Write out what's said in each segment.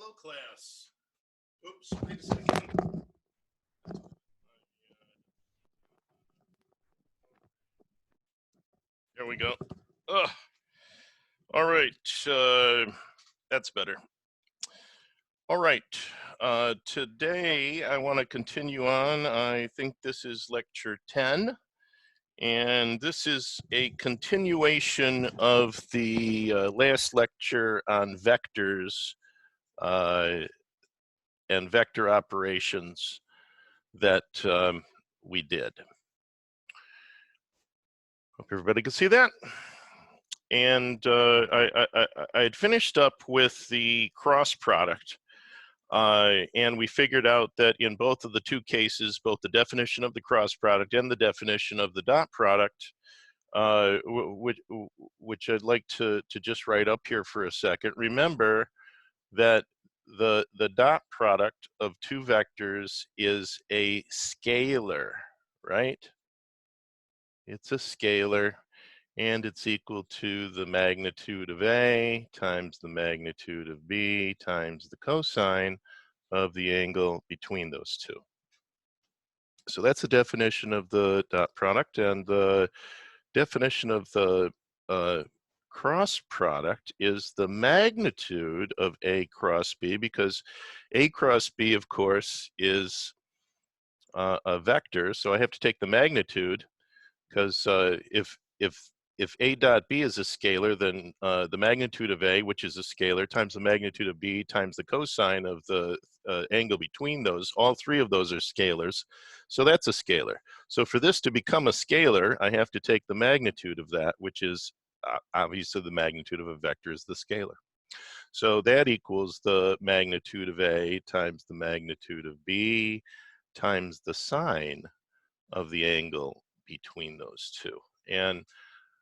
Hello, class. Oops, wait a second. There we go. Ugh. All right, that's better. All right, today I want to continue on. I think this is lecture 10, and this is a continuation of the last lecture on vectors and vector operations that we did. Hope everybody can see that. And I had finished up with the cross product, and we figured out that in both of the two cases, both the definition of the cross product and the definition of the dot product, which I'd like to just write up here for a second. Remember that the dot product of two vectors is a scalar, right? It's a scalar, and it's equal to the magnitude of A times the magnitude of B times the cosine of the angle between those two. So that's the definition of the dot product, and the definition of the cross product is the magnitude of A cross B, because A cross B, of course, is a vector, so I have to take the magnitude, because if A dot B is a scalar, then the magnitude of A, which is a scalar, times the magnitude of B times the cosine of the angle between those, all three of those are scalars. So that's a scalar. So for this to become a scalar, I have to take the magnitude of that, which is obviously the magnitude of a vector is the scalar. So that equals the magnitude of A times the magnitude of B times the sine of the angle between those two. And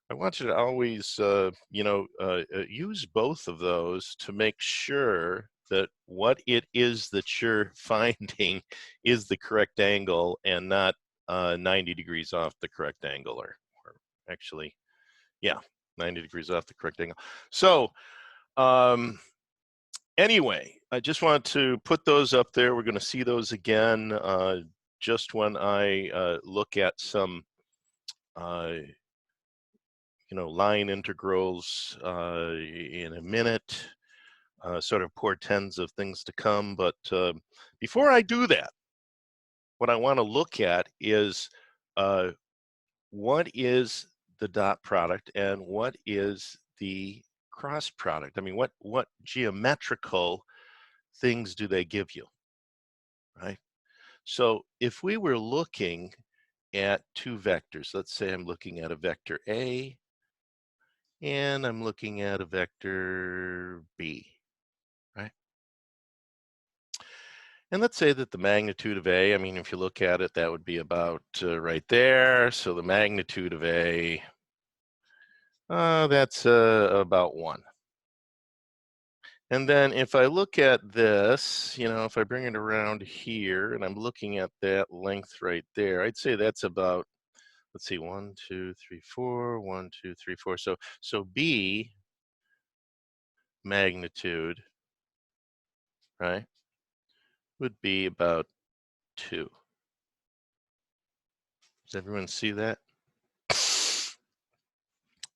I want you to always, use both of those to make sure that what it is that you're finding is the correct angle and not 90 degrees off the correct angle, or actually, yeah, 90 degrees off the correct angle. So anyway, I just want to put those up there. We're going to see those again just when I look at some line integrals in a minute, sort of portends of things to come. But before I do that, what I want to look at is what is the dot product and what is the cross product? I mean, what geometrical things do they give you, right? So if we were looking at two vectors, let's say I'm looking at a vector A and I'm looking at a vector B, right? And let's say that the magnitude of A, I mean, if you look at it, that would be about right there. So the magnitude of A, that's about 1. And then if I look at this, if I bring it around here and I'm looking at that length right there, I'd say that's about, let's see, 1, 2, 3, 4, 1, 2, 3, 4. So B magnitude, right, would be about 2. Does everyone see that?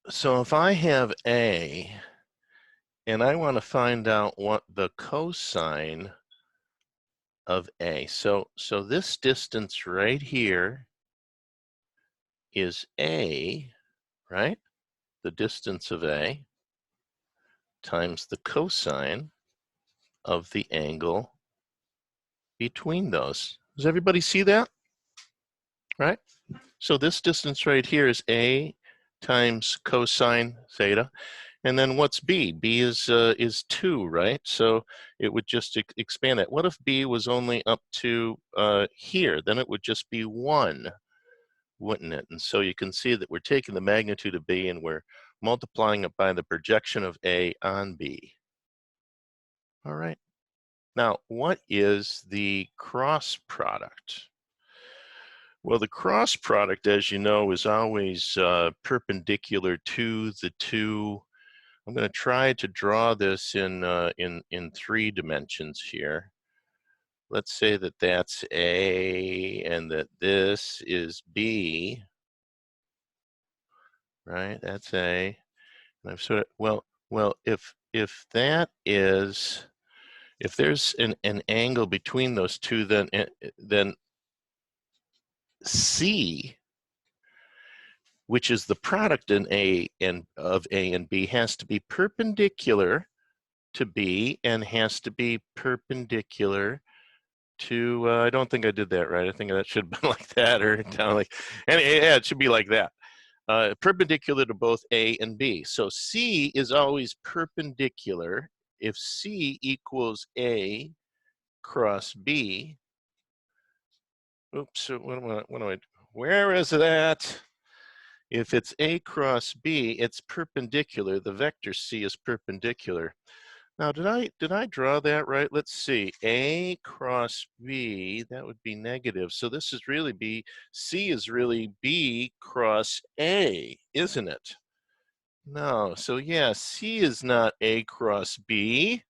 So if I have A and I want to find out what the cosine of A, so this distance right here is A, right? The distance of A times the cosine of the angle between those. Does everybody see that? Right? So this distance right here is A times cosine theta. And then what's B? B is 2, right? So it would just expand that. What if B was only up to here? Then it would just be 1, wouldn't it? And so you can see that we're taking the magnitude of B and we're multiplying it by the projection of A on B. All right. Now, what is the cross product? Well, the cross product, as you know, is always perpendicular to the two I'm going to try to draw this in 3 dimensions here. Let's say that that's A and that this is B, right? That's A. And I've sort of, well, if that is, if there's an angle between those two, then C, which is the product in of A and B, has to be perpendicular to B and has to be perpendicular to, I don't think I did that right. I think that should have been like that, or down like, and yeah, it should be like that. Perpendicular to both A and B. So C is always perpendicular. If C equals A cross B, oops, so where is it at? If it's A cross B, it's perpendicular. The vector C is perpendicular. Now, did I draw that right? Let's see. A cross B, that would be negative. So this is really B. C is really B cross A, isn't it? No. So yeah, C is not A cross B.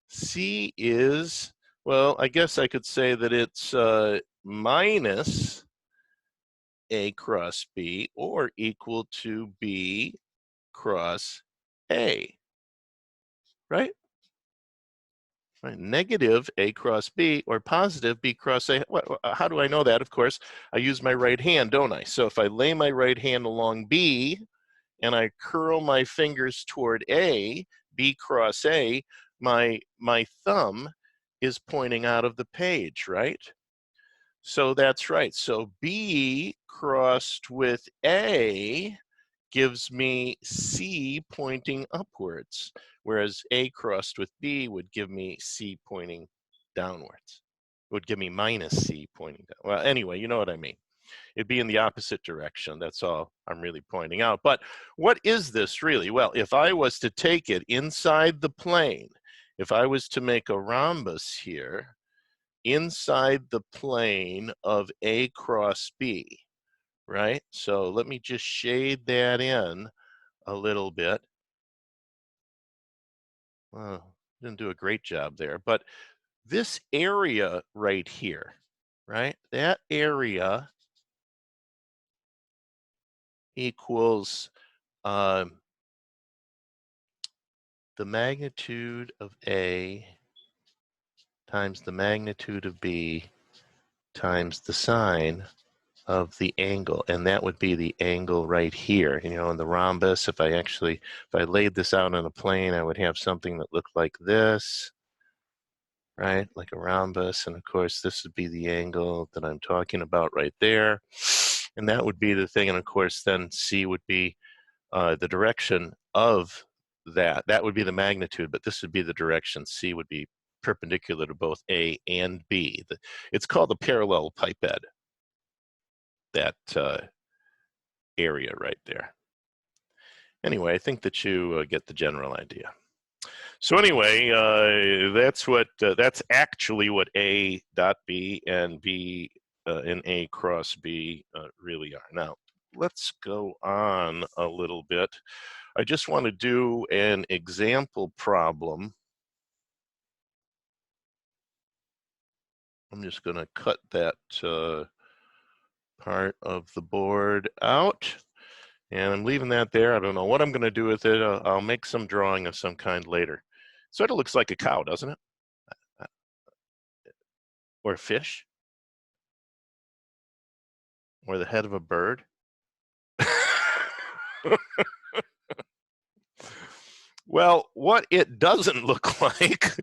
C is, well, I guess I could say that it's minus A cross B, or equal to B cross A, right? Right. Negative A cross B, or positive B cross A. How do I know that? Of course, I use my right hand, don't I? So if I lay my right hand along B and I curl my fingers toward A, B cross A, my thumb is pointing out of the page, right? So that's right. So B crossed with A gives me C pointing upwards, whereas A crossed with B would give me C pointing downwards. It would give me minus C pointing down. Well, anyway, you know what I mean. It'd be in the opposite direction. That's all I'm really pointing out. But what is this really? Well, if I was to take it inside the plane, if I was to make a rhombus here, inside the plane of A cross B, right? So let me just shade that in a little bit. Well, didn't do a great job there, but this area right here, right? That area equals the magnitude of A times the magnitude of B times the sine of the angle, and that would be the angle right here. You know, in the rhombus, if I laid this out on a plane, I would have something that looked like this, right? Like a rhombus, and of course this would be the angle that I'm talking about right there, and that would be the thing, and of course then C would be the direction of that. That would be the magnitude, but this would be the direction. C would be perpendicular to both A and B. It's called the parallel pipette, that area right there. Anyway, I think that you get the general idea. So anyway, that's actually what A dot B and B and A cross B really are. Now, let's go on a little bit. I just want to do an example problem. I'm just going to cut that part of the board out. And I'm leaving that there. I don't know what I'm going to do with it. I'll make some drawing of some kind later. Sort of looks like a cow, doesn't it? Or a fish? Or the head of a bird? Well, what it doesn't look like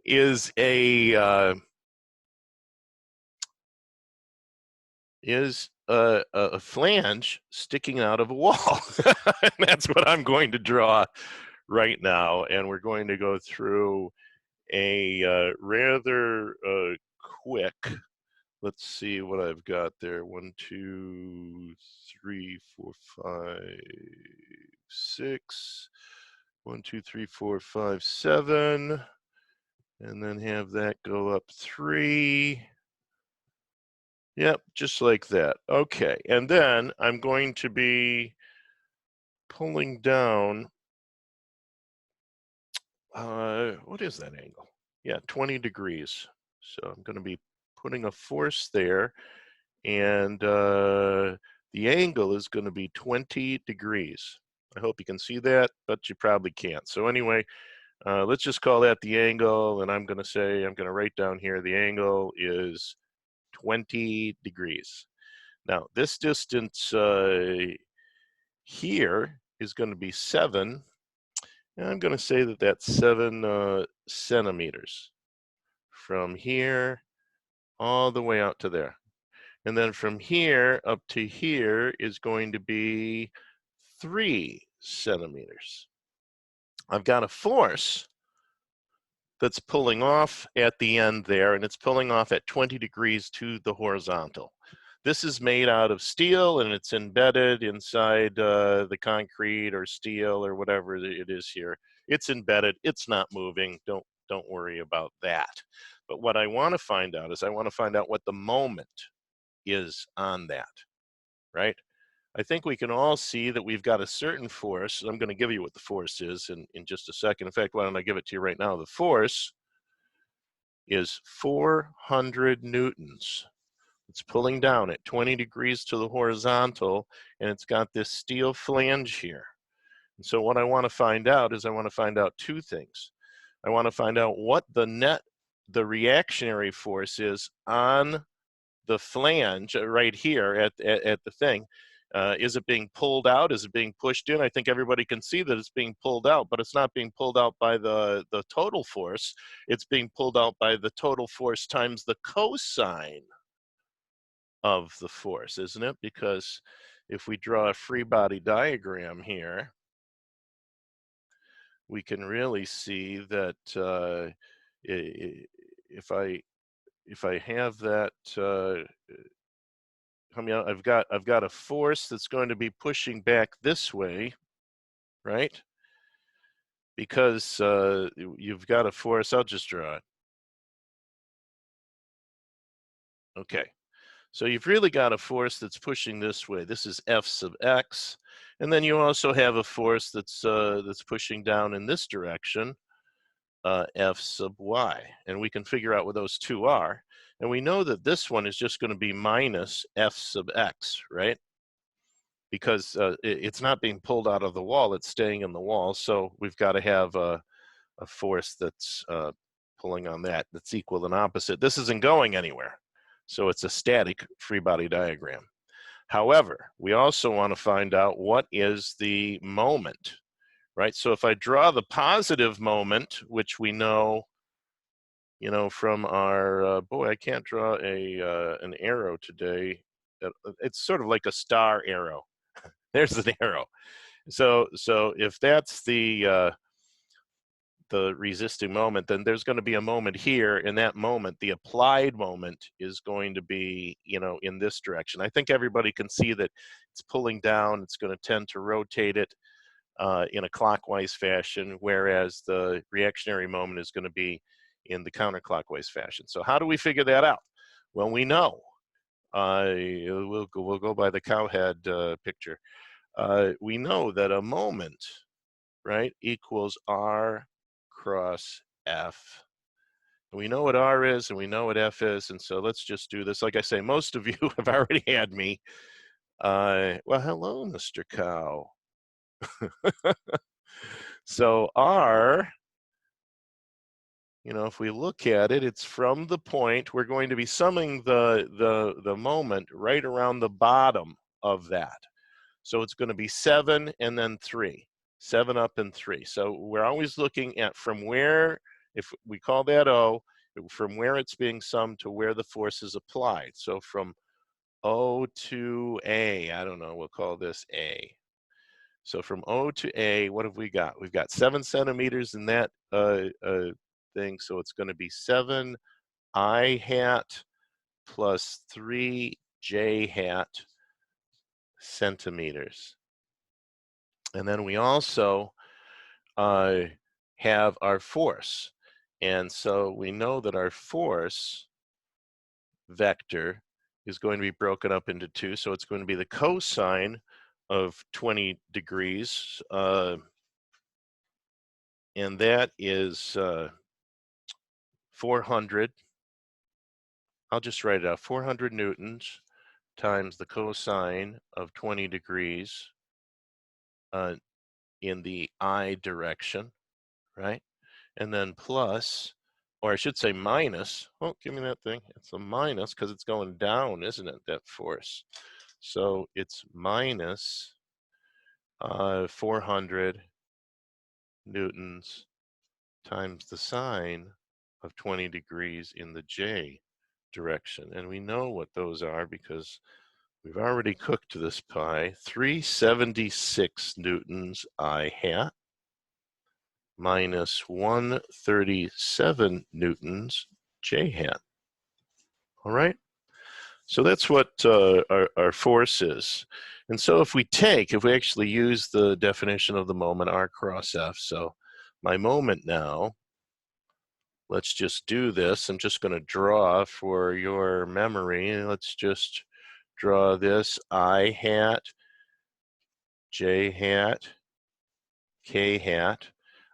is a flange sticking out of a wall. That's what I'm going to draw right now, and we're going to go through a rather quick. Let's see what I've got there. 1, 2, 3, 4, 5, 6. 1, 2, 3, 4, 5, 7. And then have that go up 3. Yep, just like that. Okay, and then I'm going to be pulling down what is that angle? Yeah, 20 degrees. So I'm going to be putting a force there, and the angle is going to be 20 degrees. I hope you can see that, but you probably can't. So anyway, let's just call that the angle, and I'm going to write down here the angle is 20 degrees. Now, this distance here is going to be 7, and I'm going to say that that's 7 centimeters from here all the way out to there. And then from here up to here is going to be 3 centimeters. I've got a force that's pulling off at the end there, and it's pulling off at 20 degrees to the horizontal. This is made out of steel, and it's embedded inside the concrete or steel or whatever it is here. It's embedded. It's not moving. Don't worry about that. But what I want to find out is I want to find out what the moment is on that, right? I think we can all see that we've got a certain force. I'm going to give you what the force is in just a second. In fact, why don't I give it to you right now? The force is 400 newtons. It's pulling down at 20 degrees to the horizontal, and it's got this steel flange here. And so what I want to find out is I want to find out 2 things. I want to find out what the reactionary force is on the flange right here at the thing. Is it being pulled out? Is it being pushed in? I think everybody can see that it's being pulled out, but it's not being pulled out by the total force. It's being pulled out by the total force times the cosine of the force, isn't it? Because if we draw a free body diagram here, we can really see that if I have that, I mean, I've got a force that's going to be pushing back this way, right? Because you've got a force. I'll just draw it. Okay. So you've really got a force that's pushing this way. This is F sub x, and then you also have a force that's pushing down in this direction, F sub y, and we can figure out what those 2 are. And we know that this one is just going to be minus F sub x, right? Because it's not being pulled out of the wall; it's staying in the wall. So we've got to have a force that's pulling on that that's equal and opposite. This isn't going anywhere. So it's a static free body diagram. However, we also want to find out what is the moment, right? So if I draw the positive moment, which we know, from our, boy, I can't draw an arrow today. It's sort of like a star arrow. There's an arrow. So if that's the resisting moment, then there's going to be a moment here, and that moment, the applied moment, is going to be, in this direction. I think everybody can see that it's pulling down. It's going to tend to rotate it in a clockwise fashion, whereas the reactionary moment is going to be in the counterclockwise fashion. So how do we figure that out? Well, we know. We'll go by the cowhead picture. We know that a moment, right, equals R cross F. We know what R is and we know what F is, and so let's just do this. Like I say, most of you have already had me. Well, hello, Mr. Cow. So R, if we look at it, it's from the point. We're going to be summing the moment right around the bottom of that. So it's going to be 7 and then 3. 7 up and 3. So we're always looking at from where, if we call that O, from where it's being summed to where the force is applied. So from O to A, I don't know, we'll call this A. So from O to A, what have we got? We've got 7 centimeters in that thing. So it's going to be 7 I hat plus 3 J hat centimeters. And then we also have our force. And so we know that our force vector is going to be broken up into 2. So it's going to be the cosine of 20 degrees and that is 400. I'll just write it out, 400 newtons times the cosine of 20 degrees in the I direction, right? And then plus, or I should say minus, oh, give me that thing. It's a minus because it's going down, isn't it, that force? So it's minus 400 newtons times the sine of 20 degrees in the J direction. And we know what those are because we've already cooked this pie. 376 newtons I hat minus 137 newtons J hat. All right? So that's what our force is. And so if we actually use the definition of the moment, R cross F, so my moment now, let's just do this. I'm just going to draw for your memory. Let's just draw this I hat, J hat, K hat,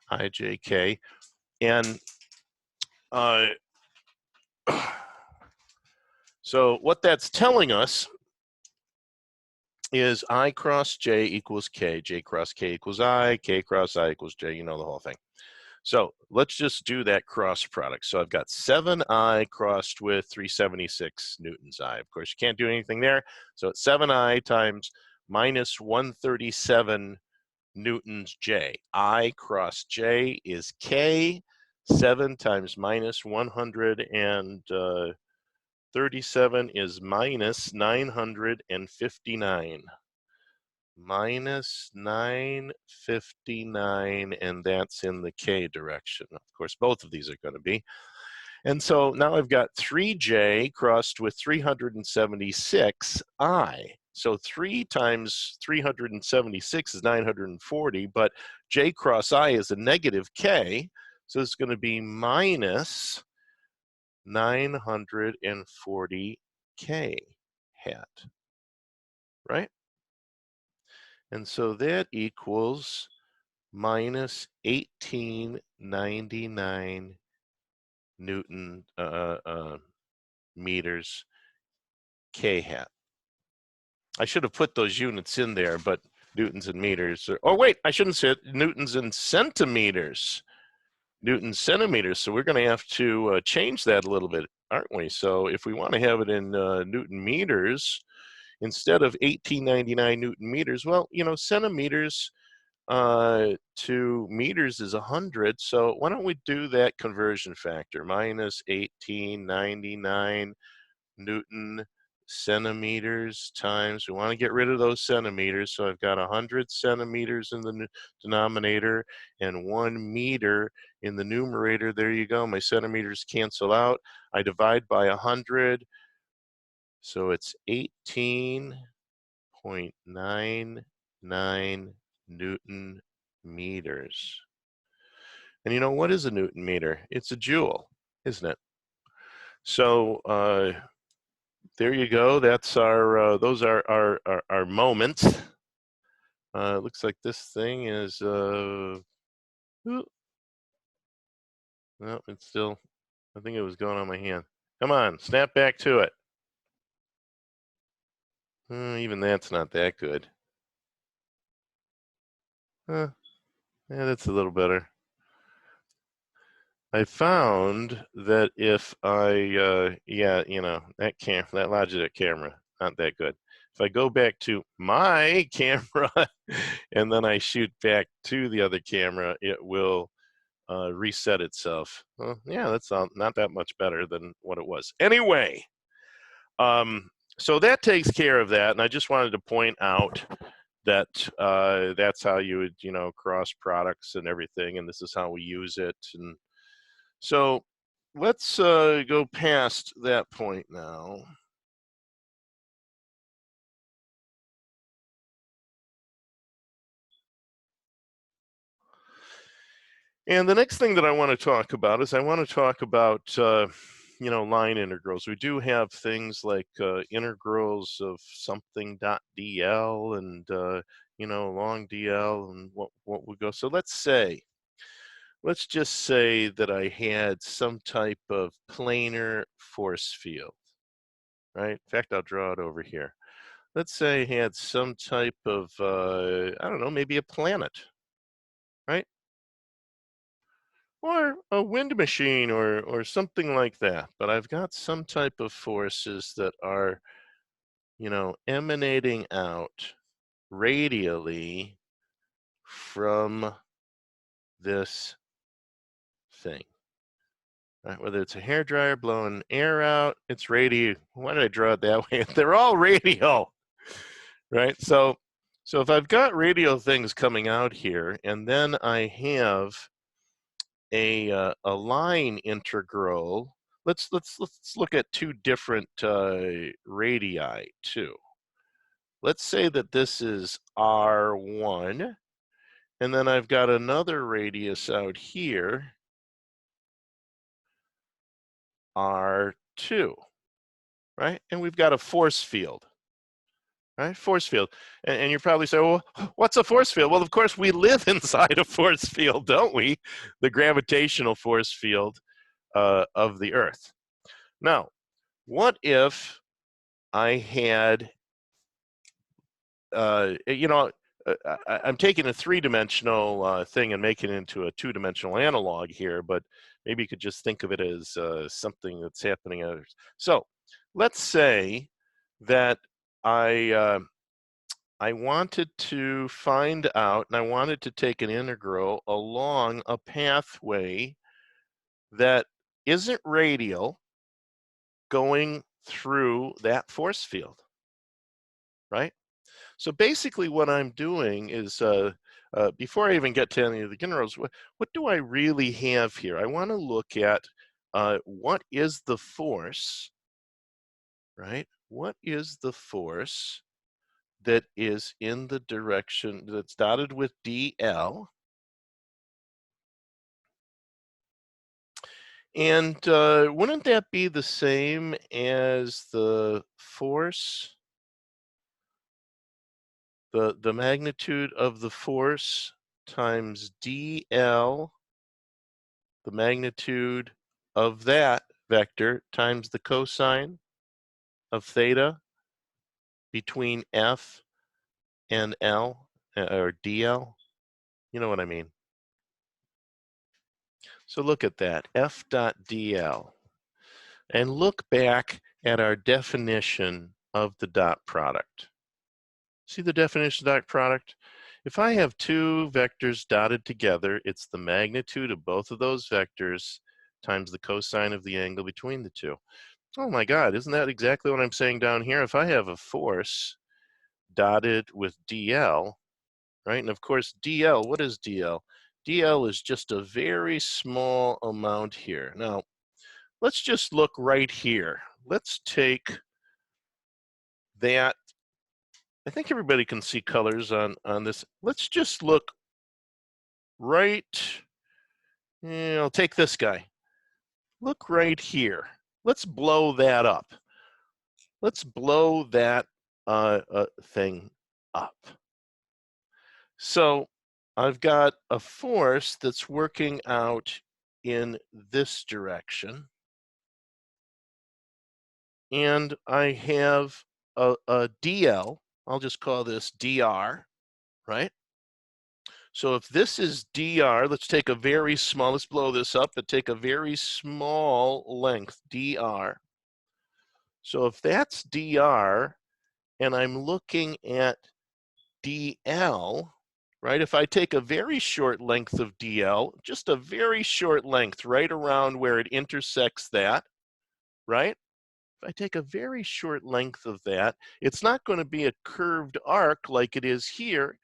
I, J, K. And so what that's telling us is I cross J equals K, J cross K equals I, K cross I equals J, you know the whole thing. So let's just do that cross product. So I've got 7I crossed with 376 newtons I. Of course, you can't do anything there. So it's 7I times minus 137 newtons J. I cross J is K. 7 times minus 137 is minus 959. Minus 959, and that's in the K direction. Of course, both of these are going to be. And so now I've got 3J crossed with 376I. So 3 times 376 is 940, but J cross I is a negative K, so it's going to be minus 940K hat, right? And so that equals minus 1899 Newton meters K hat. I should have put those units in there, but newtons and meters. Oh, wait, I shouldn't say it. Newtons and centimeters. Newton centimeters. So we're going to have to change that a little bit, aren't we? So if we want to have it in Newton meters, instead of 1899 Newton meters, well, you know, centimeters to meters is 100. So why don't we do that conversion factor? Minus 1899 Newton centimeters times, we want to get rid of those centimeters. So I've got 100 centimeters in the denominator and 1 meter in the numerator. There you go. My centimeters cancel out. I divide by 100. So it's 18.99 Newton meters. And you know, what is a Newton meter? It's a joule, isn't it? So there you go. That's our, those are our moments. It looks like this thing is, no, it's still, I think it was going on my hand. Come on, snap back to it. Even that's not that good. Yeah, that's a little better. I found that if I, yeah, you know, that Logitech camera, not that good. If I go back to my camera and then I shoot back to the other camera, it will reset itself. Well, yeah, that's not that much better than what it was. Anyway, so that takes care of that. And I just wanted to point out that that's how you would, you know, cross products and everything. And this is how we use it. And so let's go past that point now. And the next thing that I want to talk about is I want to talk about, you know, line integrals. We do have things like integrals of something .dl and, you know, long dl and what would go. So let's say let's just say that I had some type of planar force field, right? In fact, I'll draw it over here. Let's say I had some type of, I don't know, maybe a planet, right? Or a wind machine or something like that. But I've got some type of forces that are, emanating out radially from this thing. Right? Whether it's a hairdryer blowing air out, it's radial. Why did I draw it that way? They're all radial, right? So if I've got radial things coming out here, and then I have a line integral. Let's look at two different radii too. Let's say that this is R1, and then I've got another radius out here, R2, right? And we've got a force field, right? Force field. And you probably say, well, what's a force field? Well, of course, we live inside a force field, don't we? The gravitational force field of the Earth. Now, what if I had, I'm taking a three-dimensional thing and making it into a two-dimensional analog here, but maybe you could just think of it as something that's happening. So let's say that I wanted to find out, and I wanted to take an integral along a pathway that isn't radial going through that force field, right? So basically what I'm doing is, before I even get to any of the integrals, what do I really have here? I want to look at what is the force, right? What is the force that is in the direction that's dotted with dl? And wouldn't that be the same as the force, the magnitude of the force times dl, the magnitude of that vector times the cosine of theta between f and l, or dl? You know what I mean. So look at that, f dot dl. And look back at our definition of the dot product. See the definition of dot product? If I have two vectors dotted together, it's the magnitude of both of those vectors times the cosine of the angle between the two. Oh my God, isn't that exactly what I'm saying down here? If I have a force dotted with dl, right? And of course, dl, what is dl? dl is just a very small amount here. Now, let's just look right here. Let's take that. I think everybody can see colors on this. Let's just look right, I'll take this guy. Look right here. Let's blow that up. Let's blow that thing up. So I've got a force that's working out in this direction. And I have a dl. I'll just call this dr, right? So if this is dr, let's take a very small, let's blow this up, but take a very small length, dr. So if that's dr, and I'm looking at dl, right? If I take a very short length of dl, just a very short length right around where it intersects that, right? If I take a very short length of that, it's not going to be a curved arc like it is here.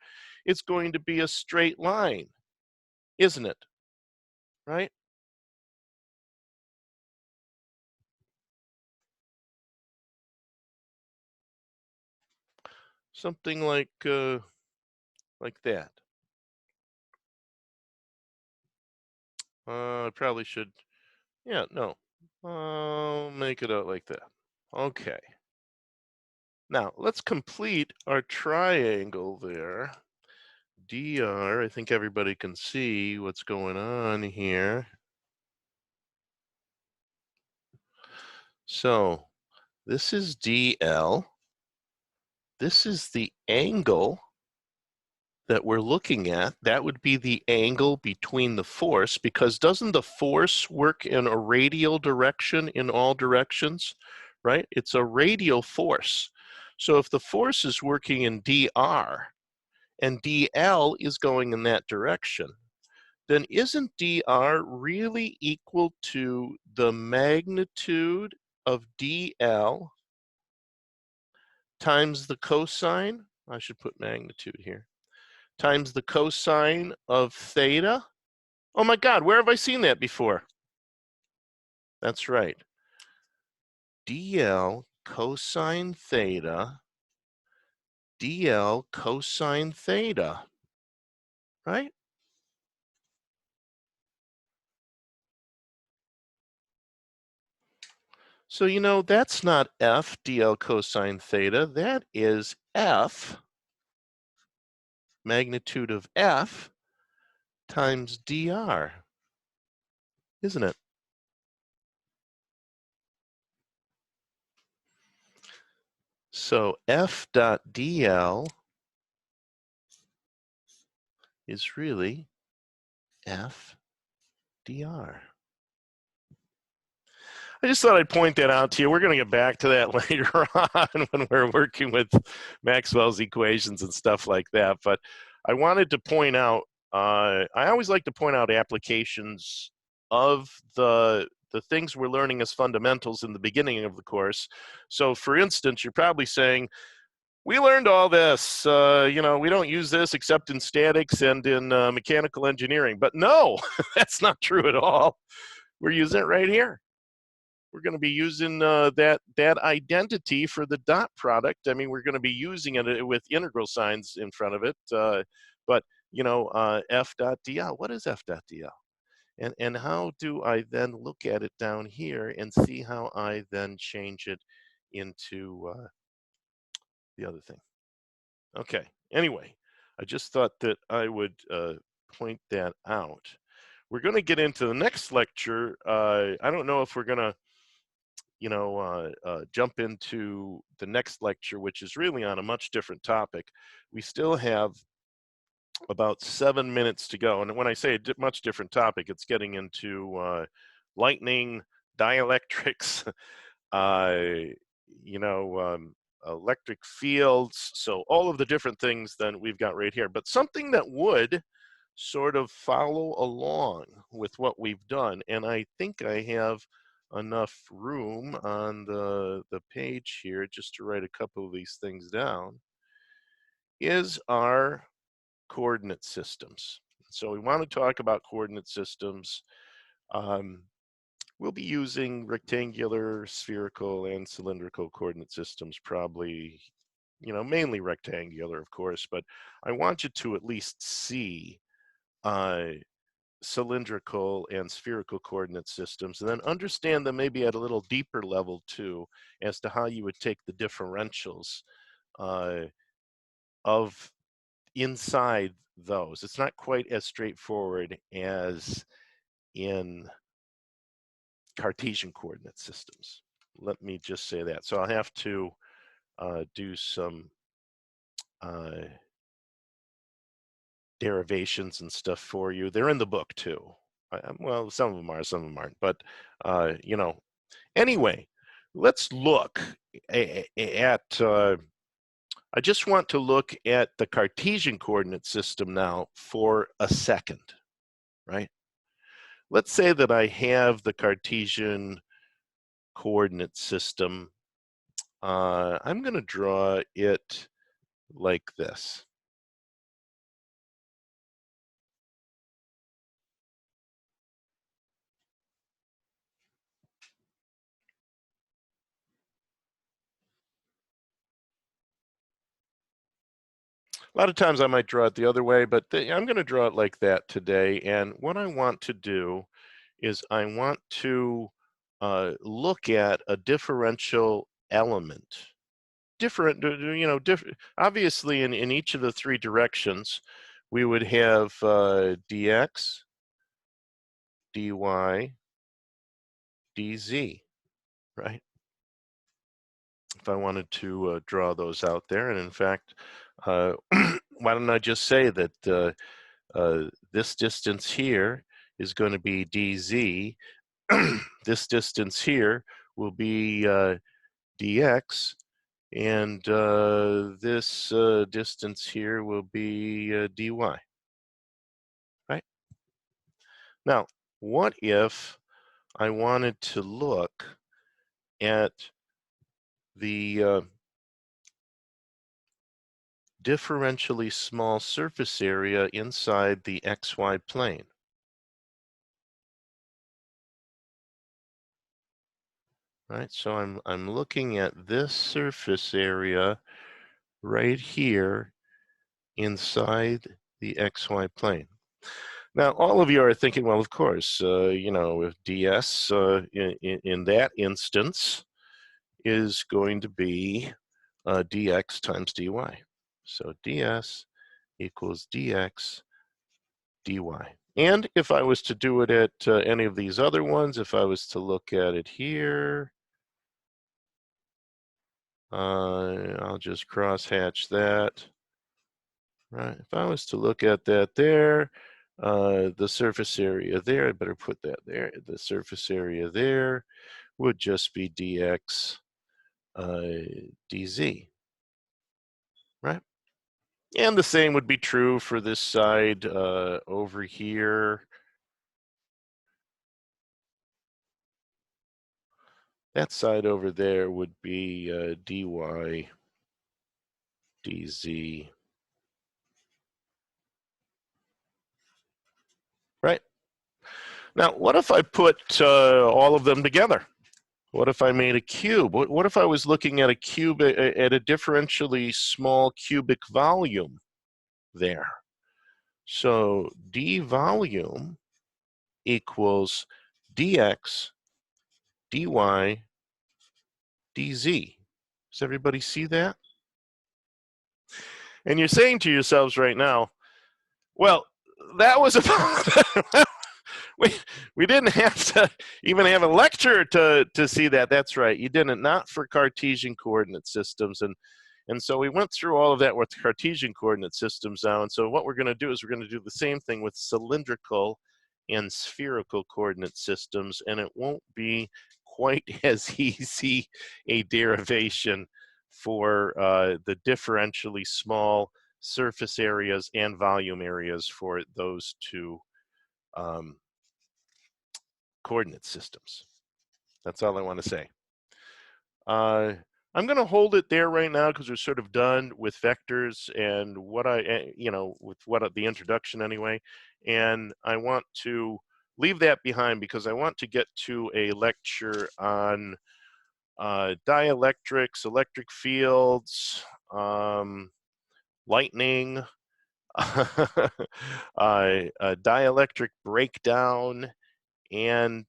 It's going to be a straight line, isn't it? Right? Something like that. I probably should, yeah, no. I'll make it out like that. Okay. Now, let's complete our triangle there. dr, I think everybody can see what's going on here. So this is dl. This is the angle that we're looking at. That would be the angle between the force, because doesn't the force work in a radial direction in all directions, right? It's a radial force. So if the force is working in dr and dl is going in that direction, then isn't dr really equal to the magnitude of dl times the cosine? I should put magnitude here. Times the cosine of theta. Oh my God, where have I seen that before? That's right. dl cosine theta, dl cosine theta, right? So, you know, that's not f dl cosine theta. That is f, magnitude of f, times dr, isn't it? So f dot dl is really f dr. I just thought I'd point that out to you. We're going to get back to that later on when we're working with Maxwell's equations and stuff like that. But I wanted to point out, I always like to point out applications of the things we're learning as fundamentals in the beginning of the course. So for instance, you're probably saying, we learned all this, you know, we don't use this except in statics and in mechanical engineering. But no, that's not true at all. We're using it right here. We're going to be using that identity for the dot product. I mean, we're going to be using it with integral signs in front of it. But, you know, f dot dl, what is f dot dl? And how do I then look at it down here and see how I then change it into the other thing? Okay, anyway, I just thought that I would point that out. We're going to get into the next lecture. I don't know if we're going to, you know, jump into the next lecture, which is really on a much different topic. We still have about 7 minutes to go. And when I say a much different topic, it's getting into lightning, dielectrics, you know, electric fields. So all of the different things that we've got right here. But something that would sort of follow along with what we've done, and I think I have enough room on the page here just to write a couple of these things down, is our coordinate systems. So we want to talk about coordinate systems. We'll be using rectangular, spherical, and cylindrical coordinate systems, probably, you know, mainly rectangular, of course, but I want you to at least see cylindrical and spherical coordinate systems, and then understand them maybe at a little deeper level too, as to how you would take the differentials of inside those. It's not quite as straightforward as in Cartesian coordinate systems. Let me just say that. So I'll have to do some derivations and stuff for you. They're in the book too. Well, some of them are, some of them aren't. But, you know, anyway, let's look at, I just want to look at the Cartesian coordinate system now for a second, right? Let's say that I have the Cartesian coordinate system. I'm going to draw it like this. A lot of times I might draw it the other way, but I'm going to draw it like that today. And what I want to do is I want to look at a differential element. Different, you know, obviously in each of the three directions, we would have dx, dy, dz, right? If I wanted to draw those out there. And in fact, why don't I just say that this distance here is going to be dz. This distance here will be dx, and this distance here will be dy, right? Now, what if I wanted to look at the differentially small surface area inside the xy plane? Right, so I'm looking at this surface area right here inside the xy plane. Now, all of you are thinking, well, of course, you know, if ds in that instance is going to be dx times dy. So ds equals dx dy. And if I was to do it at any of these other ones, if I was to look at it here, I'll just cross-hatch that. Right, if I was to look at that there, the surface area there, I better put that there, the surface area there would just be dx dz, right? And the same would be true for this side over here. That side over there would be dy dz, right? Now, what if I put all of them together? What if I made a cube? What if I was looking at a cube at a differentially small cubic volume there? So d volume equals dx dy dz. Does everybody see that? And you're saying to yourselves right now, well, that was about we didn't have to even have a lecture to see that. That's right, you didn't, not for Cartesian coordinate systems. And so we went through all of that with Cartesian coordinate systems now. And so what we're going to do is we're going to do the same thing with cylindrical and spherical coordinate systems, and it won't be quite as easy a derivation for the differentially small surface areas and volume areas for those two coordinate systems. That's all I want to say. I'm going to hold it there right now because we're sort of done with vectors and what with what the introduction anyway. And I want to leave that behind because I want to get to a lecture on dielectrics, electric fields, lightning, dielectric breakdown, and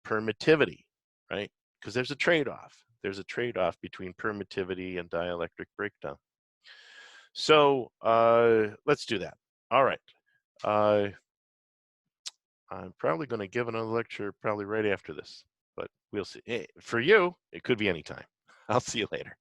permittivity, right? Because there's a trade-off. There's a trade-off between permittivity and dielectric breakdown. So let's do that. All right. I'm probably going to give another lecture probably right after this, but we'll see. Hey, for you, it could be anytime. I'll see you later.